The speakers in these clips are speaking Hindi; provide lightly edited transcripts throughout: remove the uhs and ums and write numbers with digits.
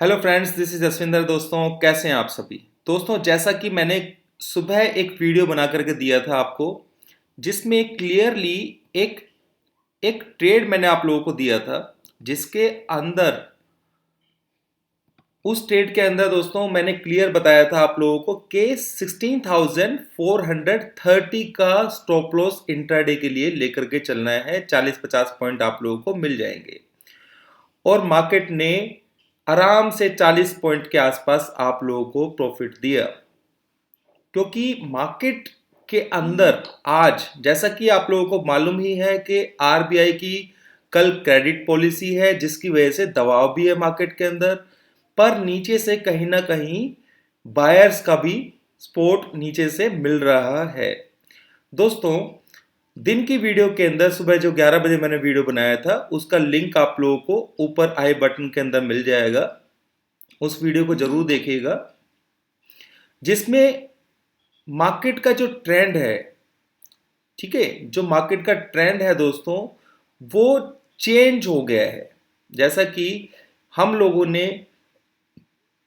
Hello friends, this is Jaswinder. दोस्तों, कैसे हैं आप सभी। दोस्तों, जैसा कि मैंने सुबह एक वीडियो बना करके दिया था आपको, जिसमें क्लियरली एक एक ट्रेड मैंने आप लोगों को दिया था, जिसके अंदर उस ट्रेड के अंदर दोस्तों मैंने क्लियर बताया था आप लोगों को कि 16,430 का स्टॉप लॉस इंट्राडे के लिए लेकर के चलना है। 40-50 पॉइंट आप लोगों को मिल जाएंगे और मार्केट ने आराम से 40 पॉइंट के आसपास आप लोगों को प्रॉफिट दिया, क्योंकि मार्केट के अंदर आज, जैसा कि आप लोगों को मालूम ही है कि आरबीआई की कल क्रेडिट पॉलिसी है, जिसकी वजह से दबाव भी है मार्केट के अंदर, पर नीचे से कहीं ना कहीं बायर्स का भी सपोर्ट नीचे से मिल रहा है। दोस्तों, दिन की वीडियो के अंदर सुबह जो 11 बजे मैंने वीडियो बनाया था, उसका लिंक आप लोगों को ऊपर आई बटन के अंदर मिल जाएगा। उस वीडियो को जरूर देखिएगा, जिसमें मार्केट का जो ट्रेंड है, ठीक है, जो मार्केट का ट्रेंड है दोस्तों, वो चेंज हो गया है। जैसा कि हम लोगों ने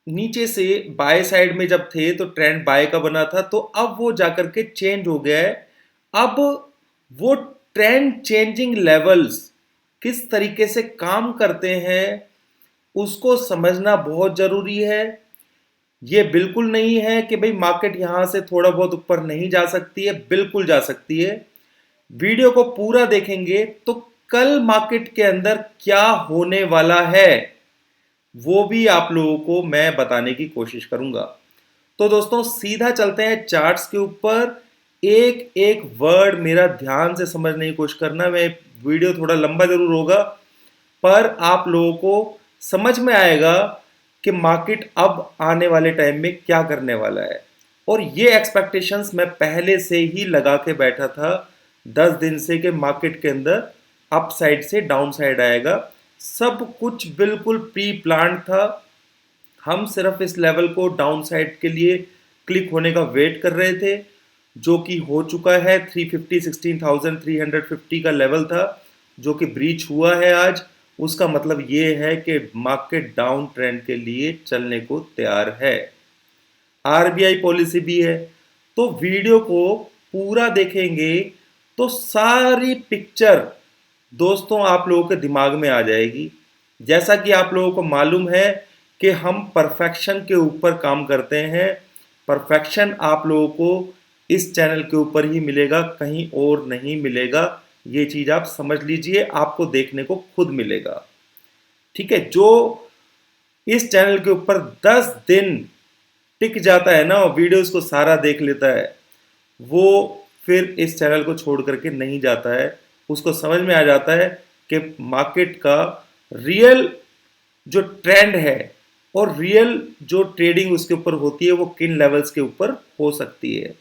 नीचे से बाय साइड में जब थे तो ट्रेंड बाय का बना था, तो अब वो जाकर के चेंज हो गया है। अब वो ट्रेंड चेंजिंग लेवल्स किस तरीके से काम करते हैं, उसको समझना बहुत जरूरी है। ये बिल्कुल नहीं है कि भाई मार्केट यहां से थोड़ा बहुत ऊपर नहीं जा सकती है, बिल्कुल जा सकती है। वीडियो को पूरा देखेंगे तो कल मार्केट के अंदर क्या होने वाला है वो भी आप लोगों को मैं बताने की कोशिश करूंगा। तो दोस्तों, सीधा चलते हैं चार्ट्स के ऊपर। एक एक वर्ड मेरा ध्यान से समझने की कोशिश करना। मैं वीडियो थोड़ा लंबा जरूर होगा, पर आप लोगों को समझ में आएगा कि मार्केट अब आने वाले टाइम में क्या करने वाला है। और ये एक्सपेक्टेशंस मैं पहले से ही लगा के बैठा था 10 दिन से कि मार्केट के अंदर अप साइड से डाउन साइड आएगा। सब कुछ बिल्कुल प्री प्लान था। हम सिर्फ इस लेवल को डाउन साइड के लिए क्लिक होने का वेट कर रहे थे, जो कि हो चुका है। 350 16,350 का लेवल था, जो कि ब्रीच हुआ है आज। उसका मतलब ये है कि मार्केट डाउन ट्रेंड के लिए चलने को तैयार है। आरबीआई पॉलिसी भी है। तो वीडियो को पूरा देखेंगे तो सारी पिक्चर दोस्तों आप लोगों के दिमाग में आ जाएगी। जैसा कि आप लोगों को मालूम है कि हम परफेक्शन के ऊपर काम करते हैं। परफेक्शन आप लोगों को इस चैनल के ऊपर ही मिलेगा, कहीं और नहीं मिलेगा। ये चीज आप समझ लीजिए, आपको देखने को खुद मिलेगा। ठीक है, जो इस चैनल के ऊपर 10 दिन टिक जाता है ना, वीडियोस को सारा देख लेता है, वो फिर इस चैनल को छोड़ करके नहीं जाता है। उसको समझ में आ जाता है कि मार्केट का रियल जो ट्रेंड है और रियल जो ट्रेडिंग उसके ऊपर होती है वो किन लेवल्स के ऊपर हो सकती है।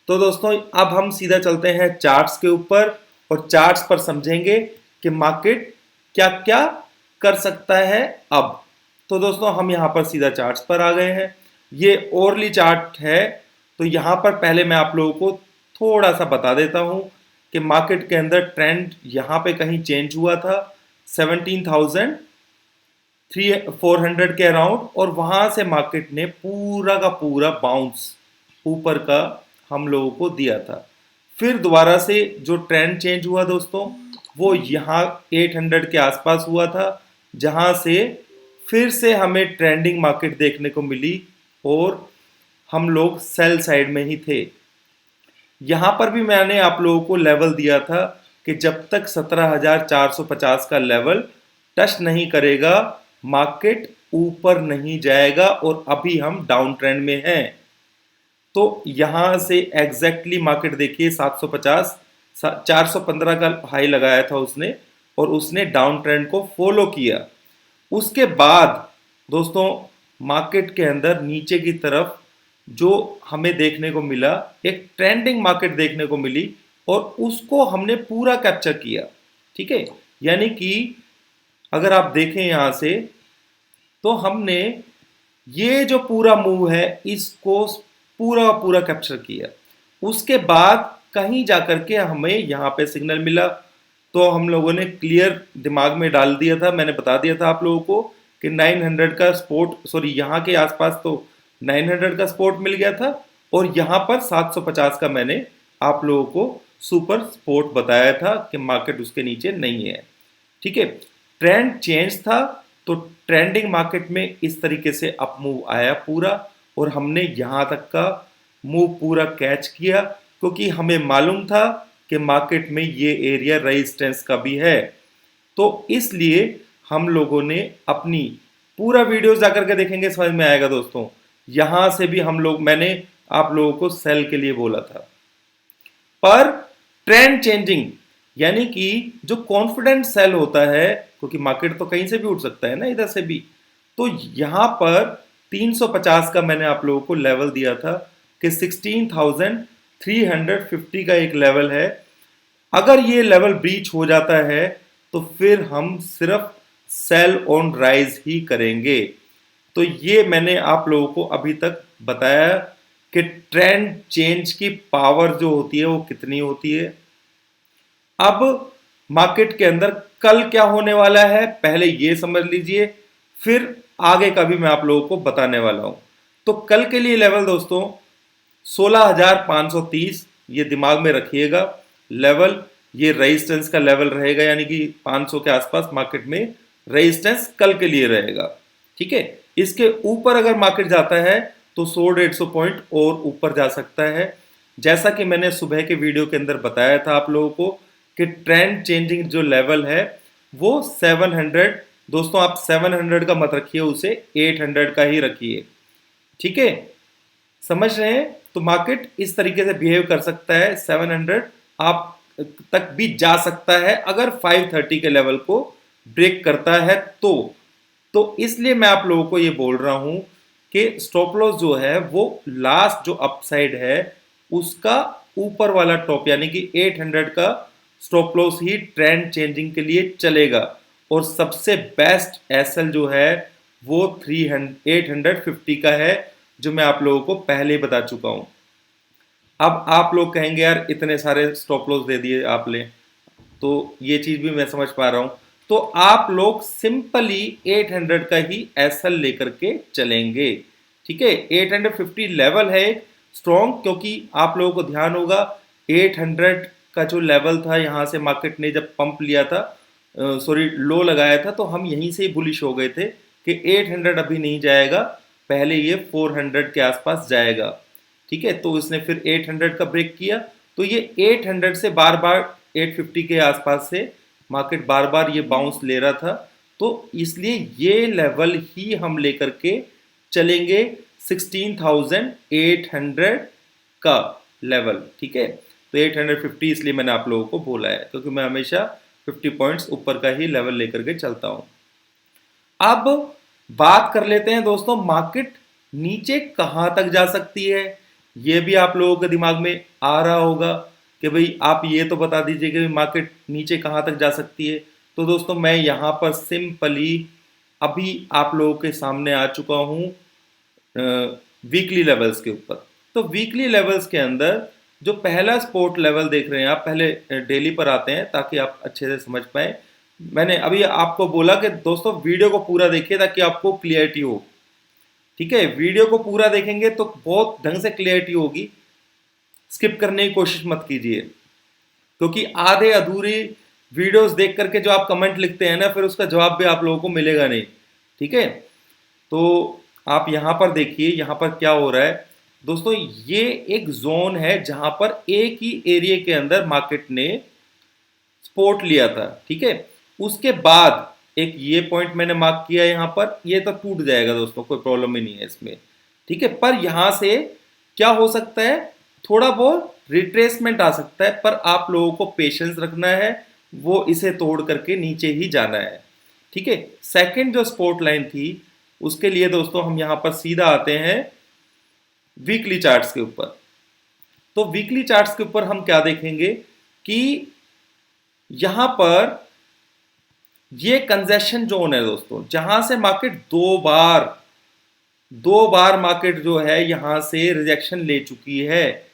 तो दोस्तों, अब हम सीधा चलते हैं चार्ट्स के ऊपर और चार्ट्स पर समझेंगे कि मार्केट क्या क्या कर सकता है अब। तो दोस्तों, हम यहां पर सीधा चार्ट्स पर आ गए हैं। ये ओरली चार्ट है। तो यहां पर पहले मैं आप लोगों को थोड़ा सा बता देता हूं कि मार्केट के अंदर ट्रेंड यहां पे कहीं चेंज हुआ था 17,400 के अराउंड, और वहां से मार्केट ने पूरा का पूरा बाउंस ऊपर का हम लोगों को दिया था। फिर दोबारा से जो ट्रेंड चेंज हुआ दोस्तों, वो यहाँ 800 के आसपास हुआ था, जहां से फिर से हमें ट्रेंडिंग मार्केट देखने को मिली और हम लोग सेल साइड में ही थे। यहां पर भी मैंने आप लोगों को लेवल दिया था कि जब तक 17,450 का लेवल टच नहीं करेगा, मार्केट ऊपर नहीं जाएगा, और अभी हम डाउन ट्रेंड में हैं। तो यहां से एग्जैक्टली मार्केट देखिए 750 415 का हाई लगाया था उसने, और उसने डाउन ट्रेंड को फॉलो किया। उसके बाद दोस्तों, मार्केट के अंदर नीचे की तरफ जो हमें देखने को मिला, एक ट्रेंडिंग मार्केट देखने को मिली, और उसको हमने पूरा कैप्चर किया। ठीक है, यानी कि अगर आप देखें यहां से, तो हमने ये जो पूरा मूव है इसको पूरा पूरा कैप्चर किया। उसके बाद कहीं जाकर के हमें यहाँ पे सिग्नल मिला, तो हम लोगों ने क्लियर दिमाग में डाल दिया था, मैंने बता दिया था आप लोगों को कि 900 का सपोर्ट, सॉरी यहाँ के आसपास तो 900 का सपोर्ट मिल गया था, और यहाँ पर 750 का मैंने आप लोगों को सुपर सपोर्ट बताया था कि मार्केट उसके नीचे नहीं है। ठीक है, ट्रेंड चेंज था, तो ट्रेंडिंग मार्केट में इस तरीके से अप मूव आया पूरा, और हमने यहाँ तक का मूव पूरा कैच किया, क्योंकि हमें मालूम था कि मार्केट में ये एरिया रेजिस्टेंस का भी है। तो इसलिए हम लोगों ने अपनी पूरा वीडियो जाकर के देखेंगे, समझ में आएगा दोस्तों। यहां से भी मैंने आप लोगों को सेल के लिए बोला था, पर ट्रेंड चेंजिंग यानी कि जो कॉन्फिडेंट सेल होता है, क्योंकि मार्केट तो कहीं से भी उठ सकता है ना, इधर से भी, तो यहां पर 350 का मैंने आप लोगों को लेवल दिया था कि 16,350 का एक लेवल है। अगर ये लेवल ब्रीच हो जाता है तो फिर हम सिर्फ सेल ऑन राइज ही करेंगे। तो ये मैंने आप लोगों को अभी तक बताया कि ट्रेंड चेंज की पावर जो होती है वो कितनी होती है। अब मार्केट के अंदर कल क्या होने वाला है पहले ये समझ लीजिए, फिर आगे का भी मैं आप लोगों को बताने वाला हूं। तो कल के लिए लेवल दोस्तों 16,530, ये दिमाग में रखिएगा लेवल, ये रेजिस्टेंस का लेवल रहेगा, यानी कि 500 के आसपास मार्केट में रेजिस्टेंस कल के लिए रहेगा। ठीक है, इसके ऊपर अगर मार्केट जाता है तो 100-150 पॉइंट और ऊपर जा सकता है। जैसा कि मैंने सुबह के वीडियो के अंदर बताया था आप लोगों को कि ट्रेंड चेंजिंग जो लेवल है वो 700, दोस्तों आप 700 का मत रखिए, उसे 800 का ही रखिए। ठीक है, समझ रहे हैं? तो मार्केट इस तरीके से बिहेव कर सकता है, 700 आप तक भी जा सकता है अगर 530 के लेवल को ब्रेक करता है तो इसलिए मैं आप लोगों को ये बोल रहा हूं कि स्टॉप लॉस जो है वो लास्ट जो अपसाइड है उसका ऊपर वाला टॉप यानी कि 800 का स्टॉप लॉस ही ट्रेंड चेंजिंग के लिए चलेगा, और सबसे बेस्ट एसएल जो है वो 850 का है, जो मैं आप लोगों को पहले ही बता चुका हूं। अब आप लोग कहेंगे यार इतने सारे स्टॉप लॉस दे दिए आपने, तो ये चीज भी मैं समझ पा रहा हूं। तो आप लोग सिंपली 800 का ही एसएल लेकर के चलेंगे। ठीक है, 850 लेवल है स्ट्रॉन्ग, क्योंकि आप लोगों को ध्यान होगा 800 का जो लेवल था यहां से मार्केट ने जब पंप लिया था, सॉरी लो लगाया था, तो हम यहीं से ही बुलिश हो गए थे कि 800 अभी नहीं जाएगा, पहले ये 400 के आसपास जाएगा। ठीक है, तो इसने फिर 800 का ब्रेक किया, तो ये 800 से बार बार 850 के आसपास से मार्केट बार बार ये बाउंस ले रहा था, तो इसलिए ये लेवल ही हम लेकर के चलेंगे 16,800 का लेवल। ठीक है, तो 850 इसलिए मैंने आप लोगों को बोला है, क्योंकि मैं हमेशा 50 पॉइंट्स ऊपर का ही लेवल लेकर के चलता हूं। अब बात कर लेते हैं दोस्तों, मार्केट नीचे कहां तक जा सकती है, ये भी आप लोगों के दिमाग में आ रहा होगा कि भाई आप ये तो बता दीजिए कि मार्केट नीचे कहां तक जा सकती है। तो दोस्तों मैं यहां पर सिंपली अभी आप लोगों के सामने आ चुका हूं वीकली लेवल्स के ऊपर। तो वीकली लेवल्स के अंदर जो पहला सपोर्ट लेवल देख रहे हैं आप, पहले डेली पर आते हैं ताकि आप अच्छे से समझ पाए। मैंने अभी आपको बोला कि दोस्तों वीडियो को पूरा देखिए ताकि आपको क्लियरिटी हो। ठीक है, वीडियो को पूरा देखेंगे तो बहुत ढंग से क्लियरिटी होगी, स्किप करने की कोशिश मत कीजिए, क्योंकि आधे अधूरी वीडियोस देख करके जो आप कमेंट लिखते हैं ना, फिर उसका जवाब भी आप लोगों को मिलेगा नहीं। ठीक है, तो आप यहां पर देखिए यहां पर क्या हो रहा है दोस्तों, ये एक जोन है जहां पर एक ही एरिया के अंदर मार्केट ने सपोर्ट लिया था। ठीक है, उसके बाद एक ये पॉइंट मैंने मार्क किया यहां पर, ये तो टूट जाएगा दोस्तों, कोई प्रॉब्लम ही नहीं है इसमें। ठीक है, पर यहां से क्या हो सकता है, थोड़ा बहुत रिट्रेसमेंट आ सकता है, पर आप लोगों को पेशेंस रखना है, वो इसे तोड़ करके नीचे ही जाना है। ठीक है, सेकंड जो सपोर्ट लाइन थी उसके लिए दोस्तों हम यहां पर सीधा आते हैं वीकली चार्ट्स के ऊपर। तो वीकली चार्ट्स के ऊपर हम क्या देखेंगे कि यहां पर ये कंजेशन जोन है दोस्तों, जहां से मार्केट दो बार मार्केट जो है यहां से रिजेक्शन ले चुकी है।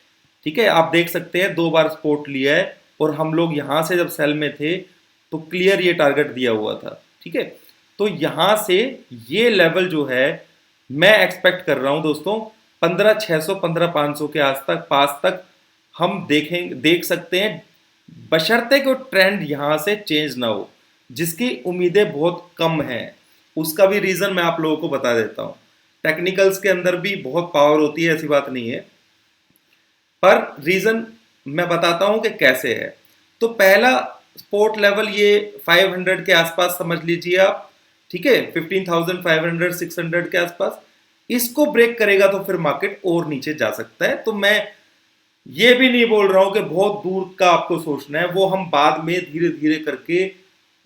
ठीक है, आप देख सकते हैं 2 बार सपोर्ट लिया है, और हम लोग यहां से जब सेल में थे तो क्लियर ये टारगेट दिया हुआ था। ठीक है, तो यहां से ये लेवल जो है मैं एक्सपेक्ट कर रहा हूं दोस्तों 15,600 15,500 के पास तक हम देख सकते हैं, बशर्ते को ट्रेंड यहां से चेंज ना हो, जिसकी उम्मीदें बहुत कम हैं। उसका भी रीजन मैं आप लोगों को बता देता हूं। टेक्निकल्स के अंदर भी बहुत पावर होती है, ऐसी बात नहीं है, पर रीजन मैं बताता हूं कि कैसे है। तो पहला सपोर्ट लेवल ये 500 के आसपास समझ लीजिए आप, ठीक है, 15,500 600 के आसपास। इसको ब्रेक करेगा तो फिर मार्केट और नीचे जा सकता है। तो मैं ये भी नहीं बोल रहा हूं कि बहुत दूर का आपको सोचना है, वो हम बाद में धीरे धीरे करके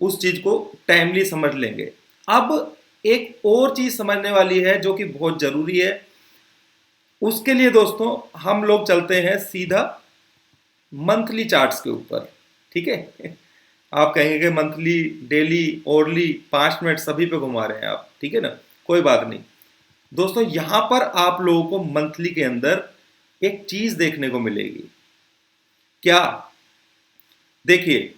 उस चीज को टाइमली समझ लेंगे। अब एक और चीज समझने वाली है जो कि बहुत जरूरी है, उसके लिए दोस्तों हम लोग चलते हैं सीधा मंथली चार्ट्स के ऊपर, ठीक है। आप कहेंगे कि मंथली, डेली, ओरली, 5 मिनट सभी पे घुमा रहे हैं आप, ठीक है ना, कोई बात नहीं दोस्तों। यहां पर आप लोगों को मंथली के अंदर एक चीज देखने को मिलेगी। क्या? देखिए,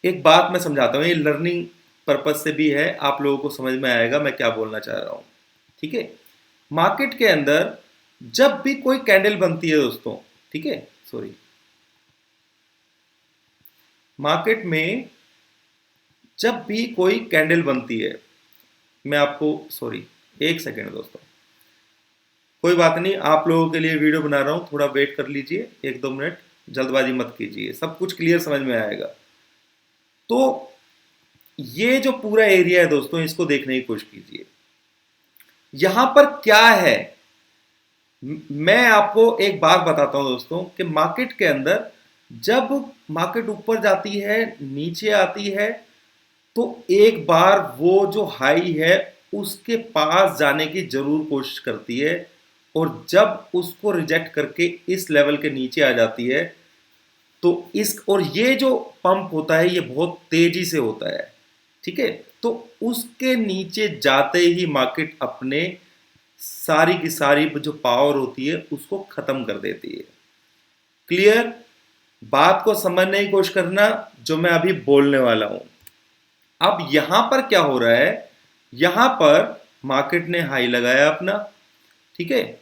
एक बात मैं समझाता हूं, ये लर्निंग पर्पज से भी है, आप लोगों को समझ में आएगा मैं क्या बोलना चाह रहा हूं, ठीक है। मार्केट के अंदर जब भी कोई कैंडल बनती है दोस्तों, ठीक है, सॉरी, मार्केट में जब भी कोई कैंडल बनती है, मैं आपको, सॉरी, एक सेकेंड दोस्तों, कोई बात नहीं, आप लोगों के लिए वीडियो बना रहा हूं, थोड़ा वेट कर लीजिए, 1-2 मिनट, जल्दबाजी मत कीजिए, सब कुछ क्लियर समझ में आएगा। तो ये जो पूरा एरिया है दोस्तों, इसको देखने की कोशिश कीजिए। यहां पर क्या है, मैं आपको एक बात बताता हूं दोस्तों कि मार्केट के अंदर जब मार्केट ऊपर जाती है, नीचे आती है, तो एक बार वो जो हाई है उसके पास जाने की जरूर कोशिश करती है, और जब उसको रिजेक्ट करके इस लेवल के नीचे आ जाती है, तो इस, और ये जो पंप होता है ये बहुत तेजी से होता है, ठीक है। तो उसके नीचे जाते ही मार्केट अपने सारी की सारी जो पावर होती है उसको खत्म कर देती है। क्लियर? बात को समझने की कोशिश करना जो मैं अभी बोलने वाला हूं। अब यहां पर क्या हो रहा है, यहां पर मार्केट ने हाई लगाया अपना, ठीक है,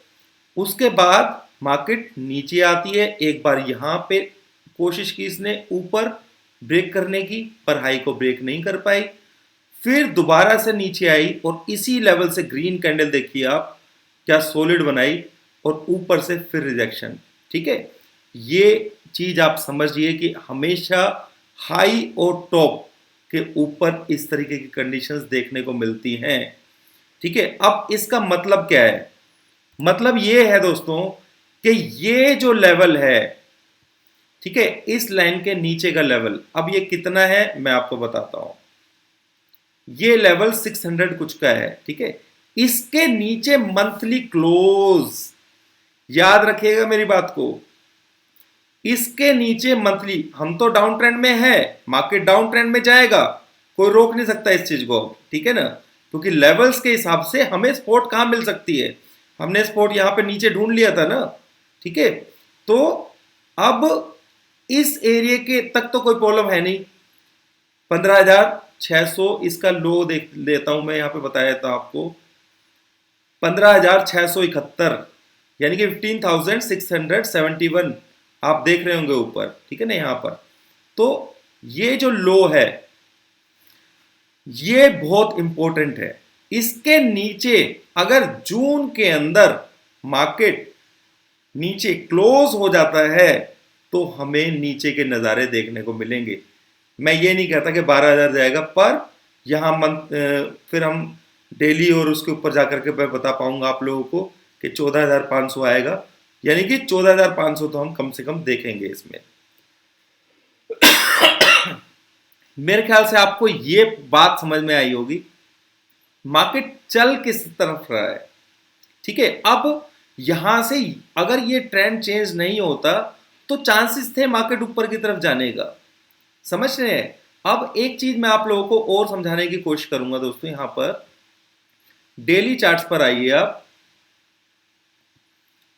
उसके बाद मार्केट नीचे आती है, एक बार यहां पे कोशिश की इसने ऊपर ब्रेक करने की, पर हाई को ब्रेक नहीं कर पाई, फिर दोबारा से नीचे आई और इसी लेवल से ग्रीन कैंडल देखिए आप क्या सॉलिड बनाई, और ऊपर से फिर रिजेक्शन, ठीक है। ये चीज आप समझिए कि हमेशा हाई और टॉप के ऊपर इस तरीके की कंडीशंस देखने को मिलती हैं, ठीक है। अब इसका मतलब क्या है? मतलब ये है दोस्तों कि ये जो लेवल है, ठीक है, इस लाइन के नीचे का लेवल, अब ये कितना है मैं आपको बताता हूं। ये लेवल 600 कुछ का है, ठीक है। इसके नीचे मंथली क्लोज, याद रखिएगा मेरी बात को, इसके नीचे मंथली, हम तो डाउन ट्रेंड में है, मार्केट डाउन ट्रेंड में जाएगा, कोई रोक नहीं सकता इस चीज को, ठीक है ना, क्योंकि लेवल्स के हिसाब से हमें सपोर्ट कहां मिल सकती है, हमने सपोर्ट यहां पे नीचे ढूंढ लिया था ना, ठीक है। तो अब इस एरिया के तक तो कोई प्रॉब्लम है नहीं, 15,600 इसका लो देख लेता हूं मैं, यहां पे बताया था आपको 15,671, यानी कि 15,671 आप देख रहे होंगे ऊपर, ठीक है ना, यहां पर। तो ये जो लो है ये बहुत इंपॉर्टेंट है। इसके नीचे अगर जून के अंदर मार्केट नीचे क्लोज हो जाता है तो हमें नीचे के नज़ारे देखने को मिलेंगे। मैं ये नहीं कहता कि 12,000 जाएगा, पर यहां फिर हम डेली और उसके ऊपर जाकर के मैं बता पाऊंगा आप लोगों को कि 14,500 आएगा, यानी कि 14,500 तो हम कम से कम देखेंगे इसमें। मेरे ख्याल से आपको ये बात समझ में आई होगी मार्केट चल किस तरफ रहा है, ठीक है। अब यहां से अगर ये ट्रेंड चेंज नहीं होता तो चांसेस थे मार्केट ऊपर की तरफ जाने का, समझ रहे हैं। अब एक चीज मैं आप लोगों को और समझाने की कोशिश करूंगा दोस्तों, यहां पर डेली चार्ट्स पर आइए आप,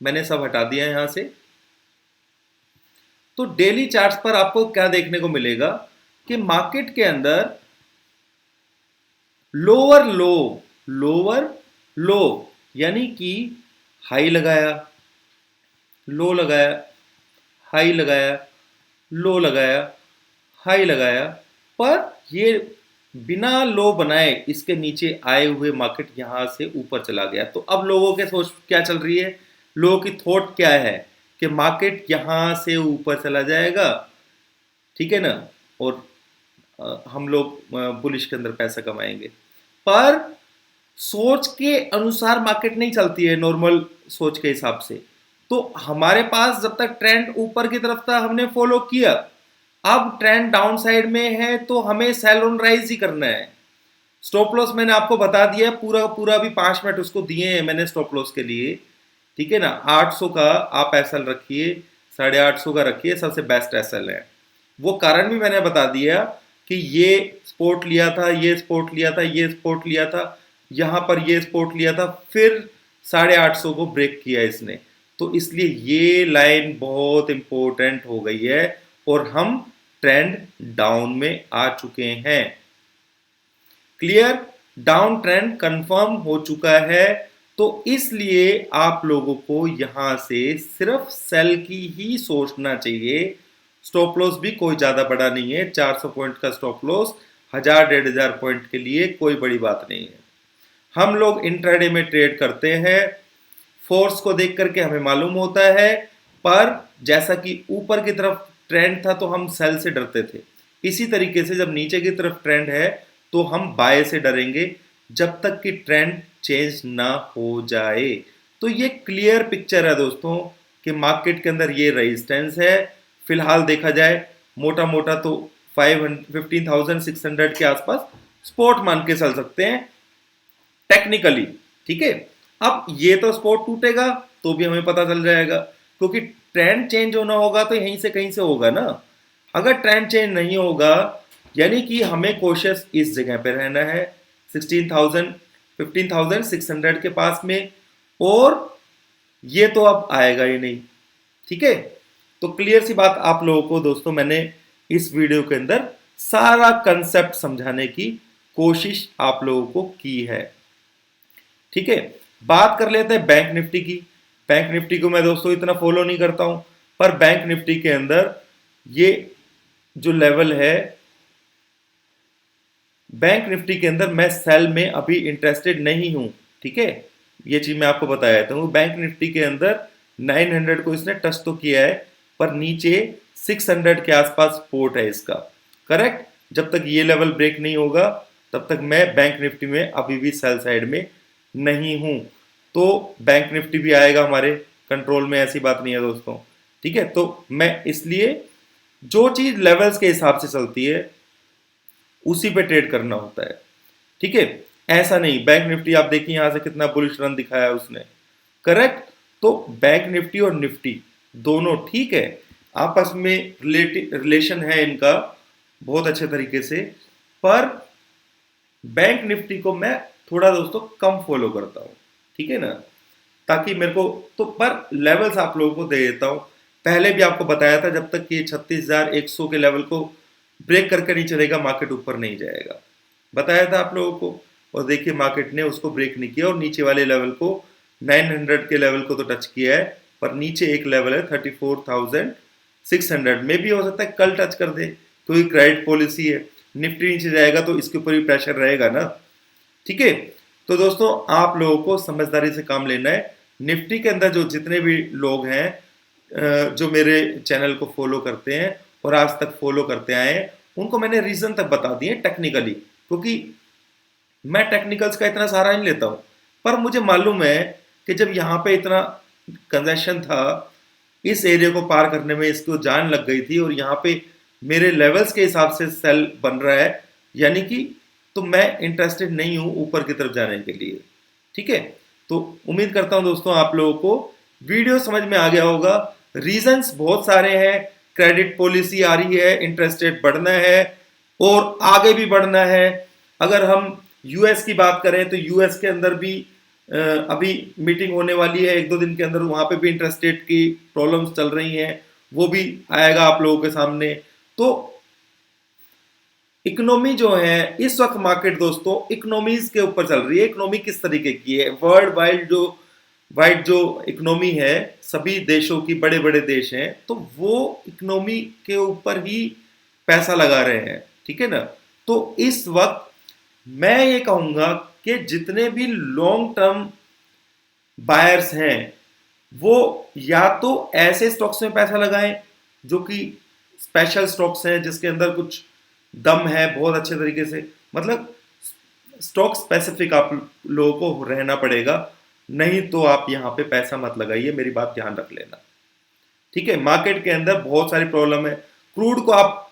मैंने सब हटा दिया यहां से। तो डेली चार्ट्स पर आपको क्या देखने को मिलेगा कि मार्केट के अंदर लोअर लो, लोअर लो, यानी कि हाई लगाया, लो लगाया, हाई लगाया, लो लगाया, हाई लगाया, पर ये बिना लो बनाए इसके नीचे आए हुए मार्केट यहां से ऊपर चला गया। तो अब लोगों के सोच क्या चल रही है, लोगों की थॉट क्या है कि मार्केट यहां से ऊपर चला जाएगा, ठीक है ना, और हम लोग बुलिश के अंदर पैसा कमाएंगे। पर सोच के अनुसार मार्केट नहीं चलती है, नॉर्मल सोच के हिसाब से। तो हमारे पास जब तक ट्रेंड ऊपर की तरफ था हमने फॉलो किया, अब ट्रेंड डाउन साइड में है तो हमें सेल ऑन राइज ही करना है। स्टॉप लॉस मैंने आपको बता दिया, पूरा पूरा भी 5 मिनट उसको दिए हैं मैंने स्टॉप लॉस के लिए, ठीक है ना। 800 का आप एसएल रखिए, 850 का रखिए, सबसे बेस्ट एसएल है। वो कारण भी मैंने बता दिया कि ये स्पोर्ट लिया था, ये स्पोर्ट लिया था, ये स्पोर्ट लिया था, यहां पर ये स्पोर्ट लिया था, फिर 850 को ब्रेक किया इसने। तो इसलिए ये लाइन बहुत इंपॉर्टेंट हो गई है और हम ट्रेंड डाउन में आ चुके हैं। क्लियर, डाउन ट्रेंड कंफर्म हो चुका है। तो इसलिए आप लोगों को यहां से सिर्फ सेल की ही सोचना चाहिए। स्टॉप लॉस भी कोई ज्यादा बड़ा नहीं है, 400 पॉइंट का स्टॉप लॉस 1000-1500 पॉइंट के लिए कोई बड़ी बात नहीं है। हम लोग इंट्राडे में ट्रेड करते हैं, फोर्स को देख करके हमें मालूम होता है, पर जैसा कि ऊपर की तरफ ट्रेंड था तो हम सेल से डरते थे, इसी तरीके से जब नीचे की तरफ ट्रेंड है तो हम बाय से डरेंगे जब तक कि ट्रेंड चेंज ना हो जाए। तो ये क्लियर पिक्चर है दोस्तों कि मार्केट के अंदर ये रेजिस्टेंस है। फिलहाल देखा जाए मोटा मोटा तो 15,600 के आसपास स्पोर्ट मान के चल सकते हैं टेक्निकली, ठीक है। अब ये तो स्पोर्ट टूटेगा तो भी हमें पता चल जाएगा, क्योंकि ट्रेंड चेंज होना होगा तो यहीं से कहीं से होगा ना। अगर ट्रेंड चेंज नहीं होगा यानी कि हमें कोशिश इस जगह पे रहना है 16,000 15,600 के पास में, और ये तो अब आएगा ही नहीं, ठीक है। तो क्लियर सी बात आप लोगों को दोस्तों मैंने इस वीडियो के अंदर सारा कंसेप्ट समझाने की कोशिश आप लोगों को की है, ठीक है। बात कर लेते हैं बैंक निफ्टी की। बैंक निफ्टी को मैं दोस्तों इतना फॉलो नहीं करता हूं, पर बैंक निफ्टी के अंदर ये जो लेवल है, बैंक निफ्टी के अंदर मैं सेल में अभी इंटरेस्टेड नहीं हूं, ठीक है। ये चीज मैं आपको बताया था। बैंक निफ्टी के अंदर 900 को इसने टच तो किया है, पर नीचे 600 के आसपास सपोर्ट है इसका, करेक्ट। जब तक ये लेवल ब्रेक नहीं होगा तब तक मैं बैंक निफ्टी में अभी भी सेल साइड में नहीं हूं। तो बैंक निफ्टी भी आएगा हमारे कंट्रोल में, ऐसी बात नहीं है दोस्तों, ठीक है। तो मैं इसलिए जो चीज लेवल्स के हिसाब से चलती है उसी पे ट्रेड करना होता है, ठीक है। ऐसा नहीं, बैंक निफ्टी आप देखिए यहां से कितना बुलिश रन दिखाया उसने, करेक्ट। तो बैंक निफ्टी और निफ्टी दोनों ठीक है, आपस में रिलेशन है इनका बहुत अच्छे तरीके से, पर बैंक निफ्टी को मैं थोड़ा दोस्तों कम फॉलो करता हूं, ठीक है ना, ताकि मेरे को तो पर लेवल्स आप लोगों को दे देता हूं। पहले भी आपको बताया था जब तक कि 36,100 के लेवल को ब्रेक करके नहीं चलेगा मार्केट ऊपर नहीं जाएगा, बताया था आप लोगों को। और देखिए मार्केट ने उसको ब्रेक नहीं किया और नीचे वाले लेवल को 900 के लेवल को तो टच किया है, पर नीचे एक लेवल है 34,600 में भी हो सकता है कल टच कर दे, क्योंकि क्रेडिट पॉलिसी है। निफ्टी नीचे जाएगा तो इसके ऊपर भी प्रेशर रहेगा ना, ठीक है। तो दोस्तों आप लोगों को समझदारी से काम लेना है। निफ्टी के अंदर जो जितने भी लोग हैं जो मेरे चैनल को फॉलो करते हैं और आज तक फॉलो करते आए हैं, उनको मैंने रीजन तक बता दिए टेक्निकली, क्योंकि मैं टेक्निकल्स का इतना सहारा नहीं लेता हूं, पर मुझे मालूम है कि जब यहां पे इतना कंजेशन था, इस एरिया को पार करने में इसको जान लग गई थी, और यहाँ पे मेरे लेवल्स के हिसाब से सेल बन रहा है, यानी कि तो मैं इंटरेस्टेड नहीं हूं ऊपर की तरफ जाने के लिए, ठीक है। तो उम्मीद करता हूं दोस्तों आप लोगों को वीडियो समझ में आ गया होगा। रीजंस बहुत सारे हैं, क्रेडिट पॉलिसी आ रही है, इंटरेस्ट रेट बढ़ना है और आगे भी बढ़ना है। अगर हम यूएस की बात करें तो यूएस के अंदर भी अभी मीटिंग होने वाली है 1-2 दिन के अंदर, वहां पे भी इंटरेस्ट रेट की प्रॉब्लम्स चल रही हैं, वो भी आएगा आप लोगों के सामने। तो इकोनॉमी जो है इस वक्त मार्केट दोस्तों इकोनॉमीज के ऊपर चल रही है। इकोनॉमी किस तरीके की है, वर्ल्ड वाइड जो इकोनॉमी है, सभी देशों की, बड़े बड़े देश हैं, तो वो इकोनॉमी के ऊपर ही पैसा लगा रहे हैं, ठीक है ना। तो इस वक्त मैं ये कहूंगा कि जितने भी लॉन्ग टर्म बायर्स हैं वो या तो ऐसे स्टॉक्स में पैसा लगाएं जो कि स्पेशल स्टॉक्स हैं, जिसके अंदर कुछ दम है बहुत अच्छे तरीके से, मतलब स्टॉक स्पेसिफिक आप लोगों को रहना पड़ेगा, नहीं तो आप यहां पे पैसा मत लगाइए, मेरी बात ध्यान रख लेना, ठीक है। मार्केट के अंदर बहुत सारी प्रॉब्लम है। क्रूड को आप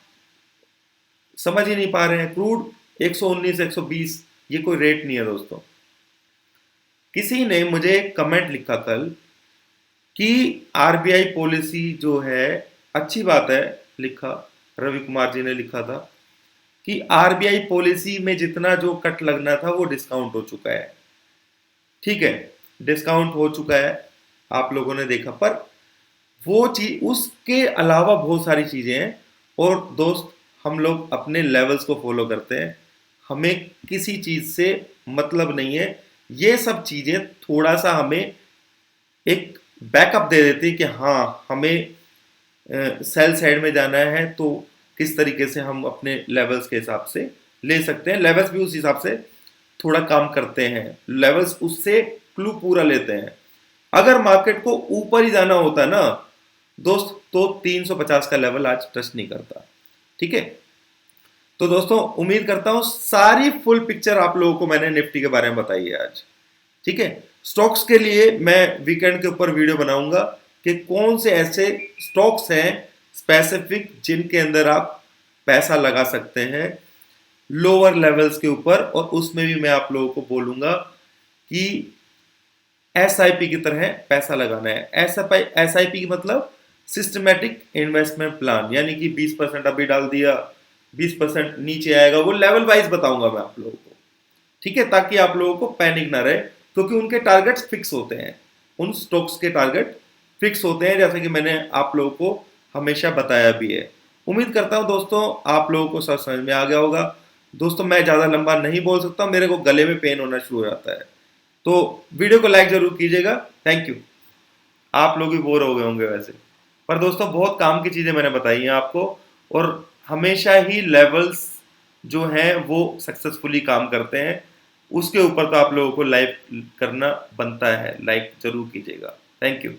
समझ ही नहीं पा रहे हैं, क्रूड 119 120 ये कोई रेट नहीं है दोस्तों। किसी ने मुझे कमेंट लिखा कल कि आरबीआई पॉलिसी जो है, अच्छी बात है, लिखा रवि कुमार जी ने लिखा था कि आरबीआई पॉलिसी में जितना जो कट लगना था वो डिस्काउंट हो चुका है, ठीक है, डिस्काउंट हो चुका है, आप लोगों ने देखा। पर वो चीज, उसके अलावा बहुत सारी चीजें हैं। और दोस्त, हम लोग अपने लेवल्स को फॉलो करते हैं, हमें किसी चीज से मतलब नहीं है। ये सब चीजें थोड़ा सा हमें एक बैकअप दे देती है कि हाँ हमें सेल साइड में जाना है, तो किस तरीके से हम अपने लेवल्स के हिसाब से ले सकते हैं। लेवल्स भी उस हिसाब से थोड़ा काम करते हैं, लेवल्स उससे क्लू पूरा लेते हैं। अगर मार्केट को ऊपर ही जाना होता ना दोस्त, तो 350 का लेवल आज टच नहीं करता, ठीक है। तो दोस्तों उम्मीद करता हूं सारी फुल पिक्चर आप लोगों को मैंने निफ्टी के बारे में बताई है आज, ठीक है। स्टॉक्स के लिए मैं वीकेंड के ऊपर वीडियो बनाऊंगा कि कौन से ऐसे स्टॉक्स हैं स्पेसिफिक जिनके अंदर आप पैसा लगा सकते हैं लोअर लेवल्स के ऊपर, और उसमें भी मैं आप लोगों को बोलूंगा कि एसआईपी की तरह पैसा लगाना है। एसआईपी की मतलब सिस्टमेटिक इन्वेस्टमेंट प्लान, यानी कि 20% अभी डाल दिया, 20% नीचे आएगा, वो लेवल वाइज बताऊंगा मैं आप लोगों को, ठीक है, ताकि आप लोगों को पैनिक ना रहे, क्योंकि उनके टारगेट्स फिक्स होते हैं, उन स्टॉक्स के टारगेट फिक्स होते हैं, जैसे कि मैंने आप लोगों को हमेशा बताया भी है। उम्मीद करता हूं दोस्तों आप लोगों को सब समझ में आ गया होगा। दोस्तों मैं ज़्यादा लंबा नहीं बोल सकता, मेरे को गले में पेन होना शुरू हो जाता है, तो वीडियो को लाइक जरूर कीजिएगा। Thank you. आप लोग भी बोर हो गए होंगे वैसे, पर दोस्तों बहुत काम की चीज़ें मैंने बताई हैं आपको, और हमेशा ही लेवल्स जो हैं वो सक्सेसफुली काम करते हैं, उसके ऊपर तो आप लोगों को लाइक करना बनता है, लाइक जरूर कीजिएगा। Thank you.